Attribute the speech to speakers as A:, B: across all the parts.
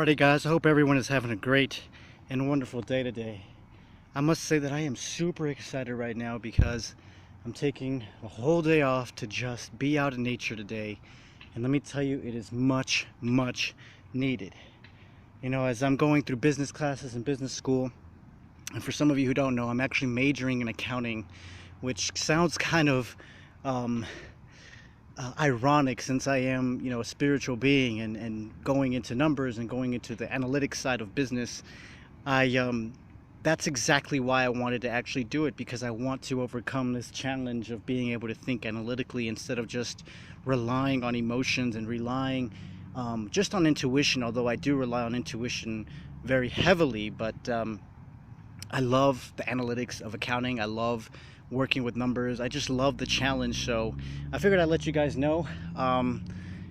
A: Alrighty guys, I hope everyone is having a great and wonderful day today. I must say that I am super excited right now because I'm taking a whole day off to just be out in nature today. And let me tell you, it is much needed. You know, as I'm going through business classes in business school, and for some of you who don't know, I'm actually majoring in accounting, which sounds kind of ironic since I am, you know, a spiritual being and going into numbers and going into the analytics side of business. That's exactly why I wanted to actually do it, because I want to overcome this challenge of being able to think analytically instead of just relying on emotions and relying just on intuition, although I do rely on intuition very heavily. But I love the analytics of accounting. I love working with numbers. I just love the challenge. So I figured I'd let you guys know,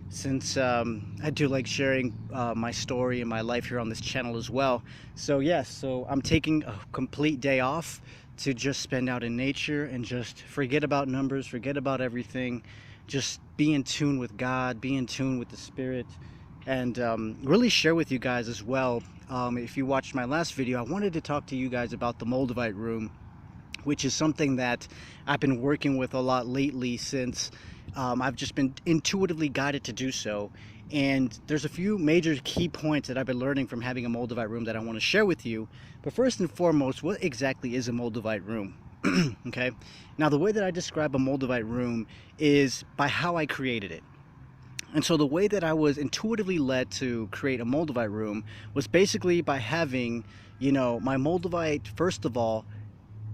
A: since I do like sharing my story and my life here on this channel as well. So yes, so I'm taking a complete day off to just spend out in nature and just forget about numbers, forget about everything, just be in tune with God, be in tune with the Spirit, and really share with you guys as well. If you watched my last video, I wanted to talk to you guys about the Moldavite room, which is something that I've been working with a lot lately since I've just been intuitively guided to do so. And there's a few major key points that I've been learning from having a Moldavite room that I want to share with you. But first and foremost, what exactly is a Moldavite room? Okay, now the way that I describe a Moldavite room is by how I created it. And so the way that I was intuitively led to create a Moldavite room was basically by having, you know, my Moldavite, first of all,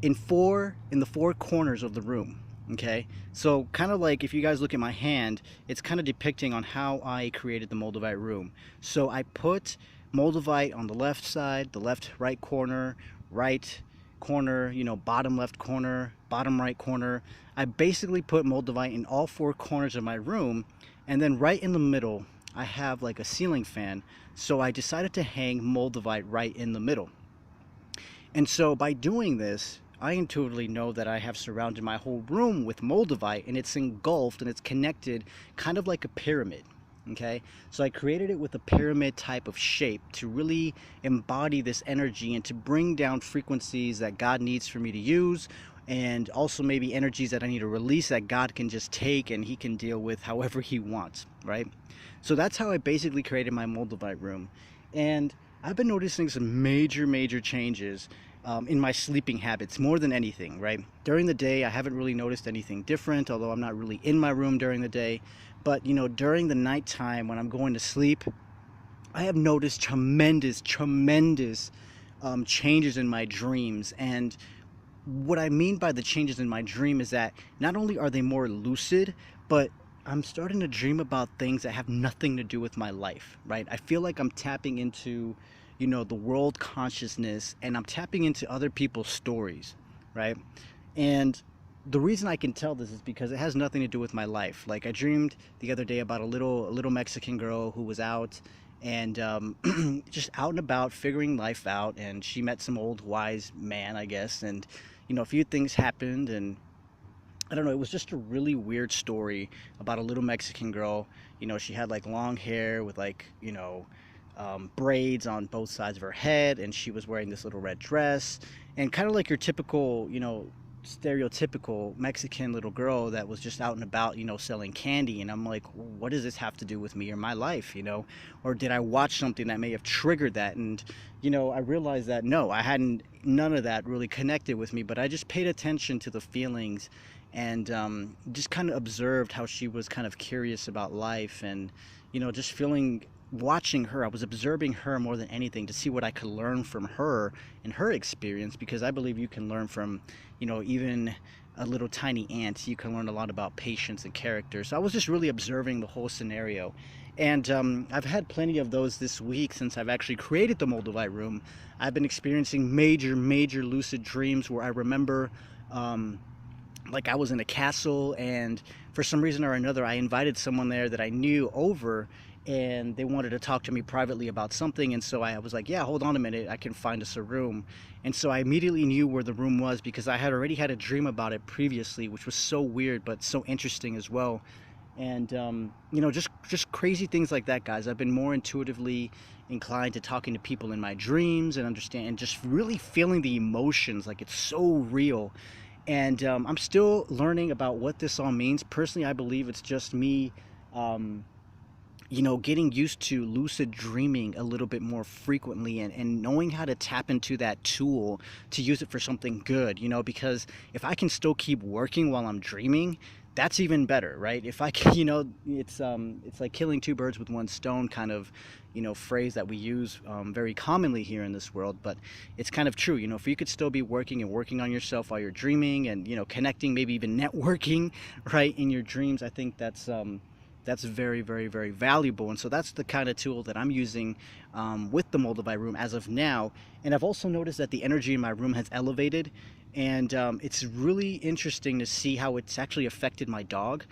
A: in the four corners of the room. Okay, so kind of like if you guys look at my hand, it's kind of depicting on how I created the Moldavite room. So I put Moldavite on the left side, the left right corner, you know, bottom left corner, bottom right corner. I basically put Moldavite in all four corners of my room, and then right in the middle I have like a ceiling fan. So I decided to hang Moldavite right in the middle. And so by doing this, I intuitively know that I have surrounded my whole room with Moldavite, and it's engulfed and it's connected kind of like a pyramid. Okay, so I created it with a pyramid type of shape to really embody this energy and to bring down frequencies that God needs for me to use, and also maybe energies that I need to release that God can just take and he can deal with however he wants, right? So that's how I basically created my Moldavite room. And I've been noticing some major changes in my sleeping habits more than anything, right? During the day, I haven't really noticed anything different, although I'm not really in my room during the day. But, you know, during the nighttime when I'm going to sleep, I have noticed tremendous changes in my dreams. And what I mean by the changes in my dream is that not only are they more lucid, but I'm starting to dream about things that have nothing to do with my life, right? I feel like I'm tapping into, you know, the world consciousness, and I'm tapping into other people's stories, right? And the reason I can tell this is because it has nothing to do with my life. Like, I dreamed the other day about a little Mexican girl who was out and just out and about figuring life out, and she met some old wise man, I guess, and, you know, a few things happened, and I don't know, it was just a really weird story about a little Mexican girl. You know, she had like long hair with like, you know, braids on both sides of her head, and she was wearing this little red dress, and kind of like your typical, you know, stereotypical Mexican little girl that was just out and about, you know, selling candy. And I'm like, what does this have to do with me or my life, you know? Or did I watch something that may have triggered that? And, you know, I realized that no, none of that really connected with me, but I just paid attention to the feelings and just kind of observed how she was kind of curious about life, and, you know, just watching her. I was observing her more than anything to see what I could learn from her and her experience, because I believe you can learn from, you know, even a little tiny ant. You can learn a lot about patience and character. So I was just really observing the whole scenario. And I've had plenty of those this week since I've actually created the Moldavite room. I've been experiencing major lucid dreams where I remember like I was in a castle, and for some reason or another I invited someone there that I knew over, and they wanted to talk to me privately about something. And so I was like, yeah, hold on a minute, I can find us a room. And so I immediately knew where the room was, because I had already had a dream about it previously, which was so weird but so interesting as well. And you know, just crazy things like that, guys. I've been more intuitively inclined to talking to people in my dreams and understand and just really feeling the emotions. Like, it's so real. And I'm still learning about what this all means. Personally, I believe it's just me, getting used to lucid dreaming a little bit more frequently, and knowing how to tap into that tool to use it for something good, because if I can still keep working while I'm dreaming, that's even better, right? If I can, it's like killing two birds with one stone kind of, phrase that we use very commonly here in this world, but it's kind of true. If you could still be working and working on yourself while you're dreaming, and, connecting, maybe even networking, right, in your dreams, I think that's very, very, very valuable. And so that's the kind of tool that I'm using with the Moldavite room as of now. And I've also noticed that the energy in my room has elevated, and it's really interesting to see how it's actually affected my dog.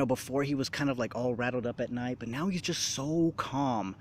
A: Before he was kind of like all rattled up at night, but now he's just so calm.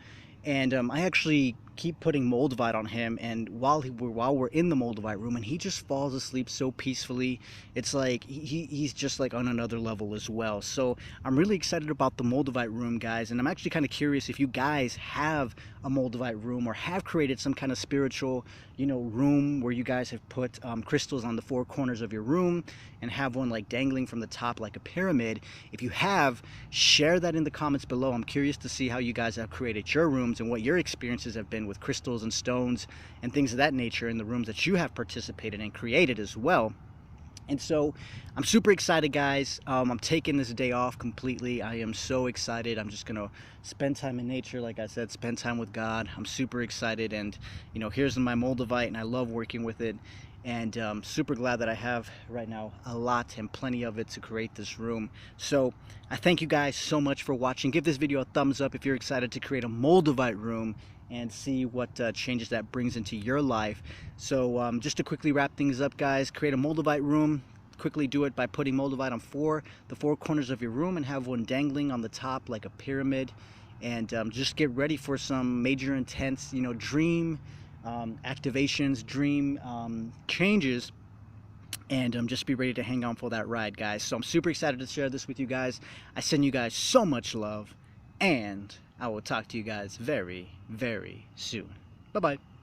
A: And I actually keep putting Moldavite on him, and while we're in the Moldavite room, and he just falls asleep so peacefully. It's like he's just like on another level as well. So I'm really excited about the Moldavite room, guys, and I'm actually kind of curious if you guys have a Moldavite room or have created some kind of spiritual room where you guys have put crystals on the four corners of your room and have one like dangling from the top like a pyramid. If you have, share that in the comments below. I'm curious to see how you guys have created your rooms and what your experiences have been with crystals and stones and things of that nature in the rooms that you have participated and created as well. And so I'm super excited, guys. I'm taking this day off completely. I am so excited. I'm just gonna spend time in nature, like I said, spend time with God. I'm super excited, and here's my Moldavite, and I love working with it. And super glad that I have right now a lot and plenty of it to create this room. So I thank you guys so much for watching. Give this video a thumbs up if you're excited to create a Moldavite room and see what changes that brings into your life. So just to quickly wrap things up, guys, create a Moldavite room. Quickly do it by putting Moldavite on the four corners of your room, and have one dangling on the top like a pyramid. And just get ready for some major intense dream activations, dream changes, and just be ready to hang on for that ride, guys. So I'm super excited to share this with you guys. I send you guys so much love, and I will talk to you guys very, very soon. Bye-bye.